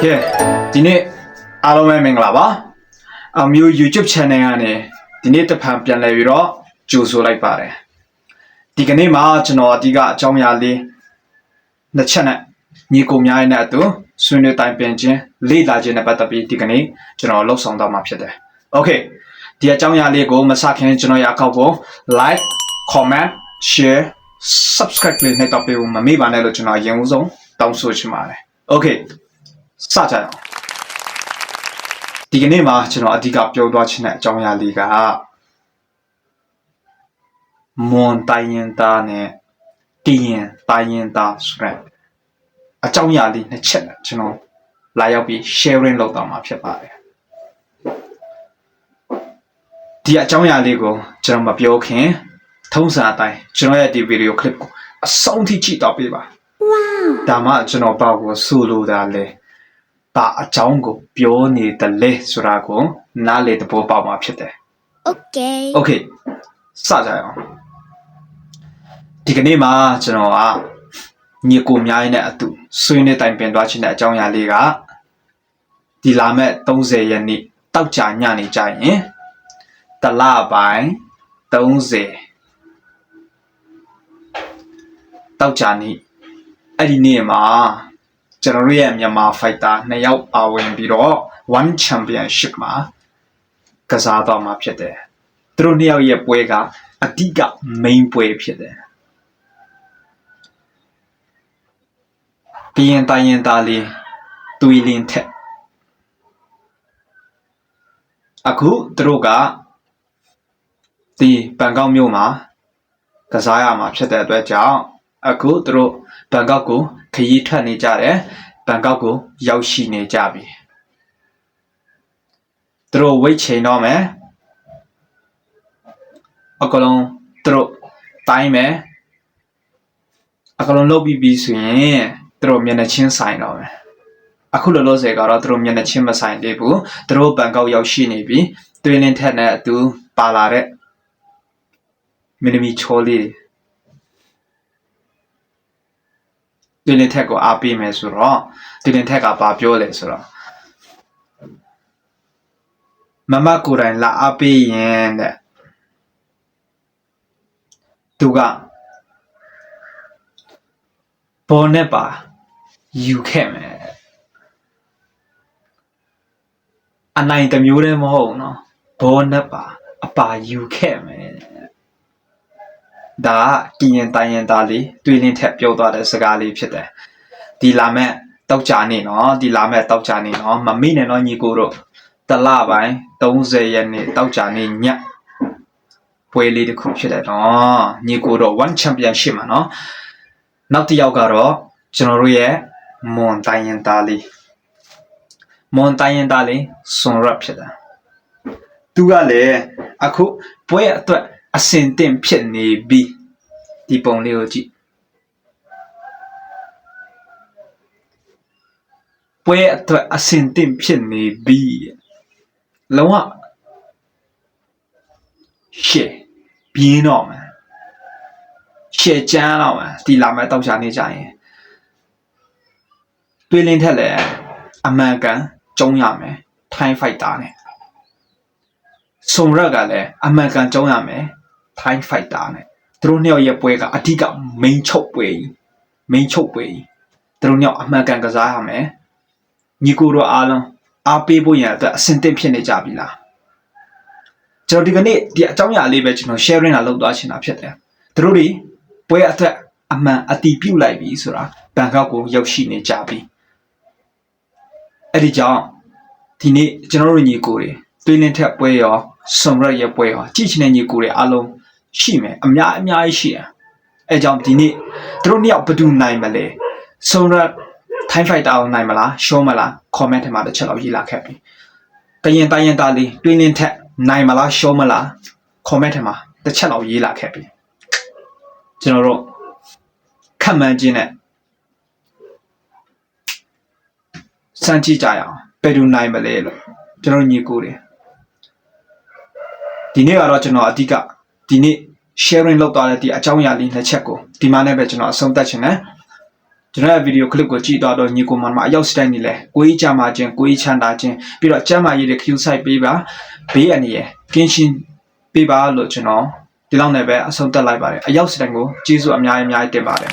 ကဲဒီနေ့အားလုံးပဲမင်္ဂလာပါအမျိုး YouTube channel ကနေဒီနေ့တစ်ဖန်ပြန်လည်ပြီးတော့ကြိုဆိုလိုက်ပါတယ်ဒီကနေ့မှာကျွန်တော်အဓိကအကြောင်းအရာလေးနှစ်ချက်နဲ့ညီကိုများရဲ့နဲ့အတူဆွေးနွေးတိုင်ပင်ခြင်းလေ့လာခြင်းနဲ့ပတ်သက်ပြီးဒီကနေ့ကျွန်တော်လှုပ်ဆောင်တော့မှာဖြစ်တယ် Okay ဒီအကြောင်းအရာလေးကိုမစခင်ကျွန်တော်ရအောက်ကို like comment share subscribe လေးနဲ့တော့ပေးဖို့မမေ့ပါနဲ့လို့ကျွန်တော်ရင်ဦးဆုံးတောင်းဆိုချင်ပါတယ် Okay စကြရအောင်ဒီကနေ့မှာကျွန်တော်အဓိကပြောသွားချင်တဲ့အကြောင်းအရာလေးကမွန်တိုင်းရင်သားနဲ့တီးရင်တိုင်းရင်သားဆိုတဲ့အကြောင်းအရာလေးနှစ်ချက်နဲ့ကျွန်တော်လာရောက်ပြီး sharing လုပ်တော့မှာဖြစ်ပါတယ်ဒီအကြောင်းအရာလေးကိုကျွန်တော်မပြောခင်ထုံးစံအတိုင်းကျွန်တော်ရဲ့ဒီ video clip ကိုအဆုံးထိကြည့်တော့ပေးပါ ဒါမှကျွန်တော်ပေါ့ကိုဆိုလိုတာလေဘာအကြောင်းကိုပြောနေတယ်လဲဆိုတာကိုနားလေသဘောပေါက်မှာဖြစ်တယ် Okay စကြရအောင်ဒီကနေ့မှာကျွန်တော်ကညီကိုများရဲ့အတူဆွေးနွေးတိုင်ပင်သွားခြင်းတဲ့အကြောင်းအရာလေးကဒီလာမဲ့30ရက်နေ့တောက်ကြညနေကြရင်တလပိုင်း30တောက်ကြနေ့အဲ့ဒီနေ့မှာကျွန်တော်ရဲ့မြန်မာ fighter 2ယောက်ပါဝင်ပြီးတော့ one championship မှာကစားတော့မှာဖြစ်တယ်သူတို့2ယောက်ရဲ့ပွဲကအဓိက main ပွဲဖြစ်တယ်ပြီးရင်တိုင်းရင်သားလေးတွေးလင်းထက်အခုသူတို့ကဒီဘန်ကောက်မြို့မှာကစားရမှာဖြစ်တဲ့အတွက်ကြောင့်အခုသူတို့ဘန်ကောက်ကိုခရီးထွက်နေကြတယ်ဘန်ကောက်ကိုရောက်ရှိနေကြပြီသူတို့ဝိတ်ချိန်တော့မယ်အကလုံးသူတို့တိုင်းမယ်အကလုံးလုပ်ပြီးဆိုရင်သူတို့မျက်နှာချင်းဆိုင်တော့မယ်အခုလောလောဆယ်ကတော့သူတို့မျက်နှာချင်းမဆိုင်သေးဘူးသူတို့ဘန်ကောက်ရောက်ရှိနေပြီတွင်းလင်းထက်နဲ့အတူပါလာတဲ့မီနီမီချောလေးတွင်းလင်းထက်ကိုအားပေးမယ်ဆိုတော့တွင်းလင်းထက်ကဘာပြောလဲဆိုတော့မမကိုယ်တိုင်လာအားပေးရင်တဲ့သူကဘောနဲ့ပါယူခဲ့မယ်အနိုင်တစ်မျိုးတည်းမဟုတ်နော်ဘောနဲ့ပါအပါယူခဲ့မယ်ဒါကရင်တိုင်းရင်သားလေးတွေးလင်းထက်ပြောသွားတဲ့စကားလေးဖြစ်တယ်ဒီလာမဲ့တောက်ကြနေနော်ဒီလာမဲ့တောက်ကြနေနော်မမိနဲ့နော်ညီကိုတို့တလပိုင်း30ရက်နေ့တောက်ကြနေညပွဲလေးတစ်ခုဖြစ်တယ်နော်ညီကိုတို့ one championship မှာနော်နောက်တစ်ယောက်ကတော့ကျွန်တော်တို့ရဲ့မွန်တိုင်းရင်သားလေးစွန်ရပ်ဖြစ်တယ်သူကလည်းအခုပွဲအတွက်အစင်တင်ဖြစ်နေပြီဒီပုံလေးကိုကြည့်ပွဲအတွက်အစင်တင်ဖြစ်နေပြီလုံးဝရှေ့ပြင်းတော့မယ်ရှေ့ကျန်းတော့မယ်ဒီလာမဲ့တောက်ချာနေကြရင်တွေးလင်းထက်လည်းအမှန်ကန်ကျုံးရမယ်ထိုင်းဖိုက်တာနဲ့စွန်ရက်ကလည်းအမှန်ကန်ကျုံးရမယ်ထိုင်းဖိုက်တာနဲ့သူတို့နှစ်ယောက်ရဲ့ပွဲကအဓိက main ချုပ်ပွဲသူတို့နှစ်ယောက်အမှန်ကန်ကစားရမယ်ညီကိုတို့အားလုံးအားပေးဖို့ရန်အတွက်အဆင်သင့်ဖြစ်နေကြပြီလားကျွန်တော်ဒီကနေ့ဒီအကြောင်းအရာလေးပဲကျွန်တော် sharing လာလုပ်သွားချင်တာဖြစ်တယ်သူတို့တွေပွဲအတွက်အမှန်အတီးပြုတ်လိုက်ပြီဆိုတာဘန်ကောက်ကိုရောက်ရှိနေကြပြီအဲ့ဒီကြောင့်ဒီနေ့ကျွန်တော်တို့ညီကိုတွေတွေးလင်းထက်ပွဲရောစွန်ရက်ရဲ့ပွဲရောကြည့်ချင်တဲ့ညီကိုတွေအားလုံးရှိမယ်အများကြီးရှိတယ်အဲကြောင့်ဒီနေ့သူတို့နှစ်ယောက်ဘယ်သူနိုင်မလဲစွန်ရက်ထိုင်းဖိုက်တာကိုနိုင်မလားရှုံးမလား comment ထဲမှာတစ်ချက်လောက်ရေးလာခဲ့ပြီတရင်တိုင်းရင်သားလေးတွေးလင်းထက်နိုင်မလားရှုံးမလား comment ထဲမှာတစ်ချက်လောက်ရေးလာခဲ့ပြီကျွန်တော်တို့ခက်မှန်းခြင်းနဲ့စမ်းကြည့်ကြရအောင်ဘယ်သူနိုင်မလဲလို့ကျွန်တော်ညီကိုတွေဒီနေ့ကတော့ကျွန်တော်အဓိကဒီနေ့ sharing လုပ်သွားတဲ့ဒီအကြောင်းအရာလေးနှစ်ချက်ကိုဒီမှာနဲ့ပဲကျွန်တော်အဆုံးသတ်ချင်တယ် ကျွန်တော်ရဲ့ video clip ကိုကြည့်သွားတော့ညီကိုမောင်နှမအရောက်စတိုင်းနေလဲကိုကြီးကြမှာချင်းကိုကြီးချမ်းသာချင်းပြီးတော့ကျမ်းမာရေးတွေ queue site ပေးပါဘေးအနေရကင်းရှင်းပေးပါလို့ကျွန်တော်ဒီလောက်နဲ့ပဲအဆုံးသတ်လိုက်ပါတယ်အရောက်စတိုင်းကိုကျေးဇူးအများကြီးတင်ပါတယ်